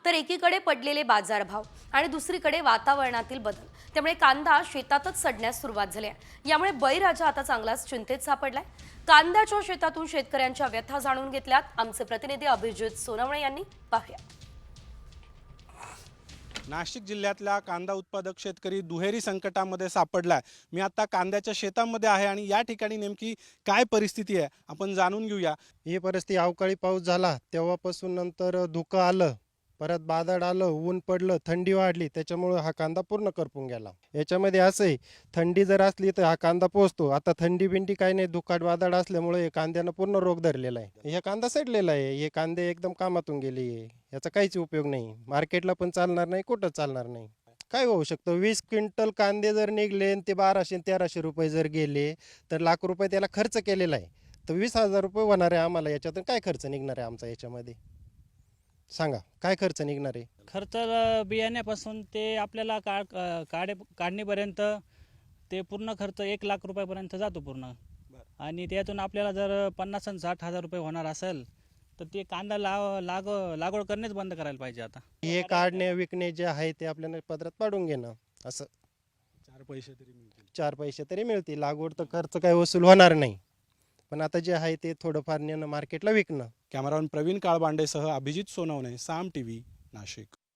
तर एकीकडे पडलेले बाजारभाव आणि दुसरीकडे वातावरणातील बदल, त्यामुळे कांदा शेतातच सडण्यास सुरुवात झाली आहे। यामुळे बळीराजा आता चांगलाच चिंतेत सापडलाय। कांद्याच्या शेतातून शेतकऱ्यांच्या व्यथा जाणून घेतल्यात आमचे प्रतिनिधी अभिजित सोनवणे यांनी। पाहूया। नाशिक जिल्ह्यातला कांदा उत्पादक शेतकरी दुहेरी संकटामध्ये सापडलाय। मी आता कांद्याच्या शेतामध्ये आहे आणि या ठिकाणी नेमकी काय परिस्थिती आहे आपण जाणून घेऊया। ही परिस्थिती अवकाळी पाऊस झाला तेव्हापासून नंतर धुकं आलं, परत बादळ आलं, ऊन पडलं, थंडी वाढली, त्याच्यामुळे हा कांदा पूर्ण करपून गेला। याच्यामध्ये असंही थंडी जर असली तर हा कांदा पोचतो। आता थंडी बिंडी काही नाही, धुकाट वादळ असल्यामुळे कांद्यानं पूर्ण रोग धरलेला आहे। हे कांदा सडलेला आहे, हे कांदे एकदम कामातून गेले, याचा काहीच उपयोग नाही, मार्केटला पण चालणार नाही, कुठं चालणार नाही। काय होऊ शकतं, 20 क्विंटल कांदे जर निघले ते 1200-1300 रुपये जर गेले तर लाख रुपये त्याला खर्च केलेला आहे, तर 20,000 रुपये होणार आहे आम्हाला। याच्यातून काय खर्च निघणार आहे आमचा याच्यामध्ये, सांगा काय खर्च निघणार आहे? खर्च बियाण्यापासून ते आपल्याला काढणीपर्यंत ते पूर्ण खर्च 1 लाख रुपयापर्यंत जातो पूर्ण। आणि त्यातून आपल्याला जर 50 आणि 60,000 रुपये होणार असेल तर ते कांदा लागवड करणेच बंद करायला पाहिजे। आता हे काढणे विकणे जे आहे ते आपल्याला पदरात पाडून घेणं, असं 4 पैसे तरी मिळतील। 4 पैसे तरी मिळतील, लागवड तर खर्च काही वसूल होणार नाही, पण आता जे आहे ते थोडंफार नेणं मार्केटला विकणं। कॅमेरामन प्रवीण काळबांडेसह अभिजित सोनवणे, साम टीव्ही, नाशिक।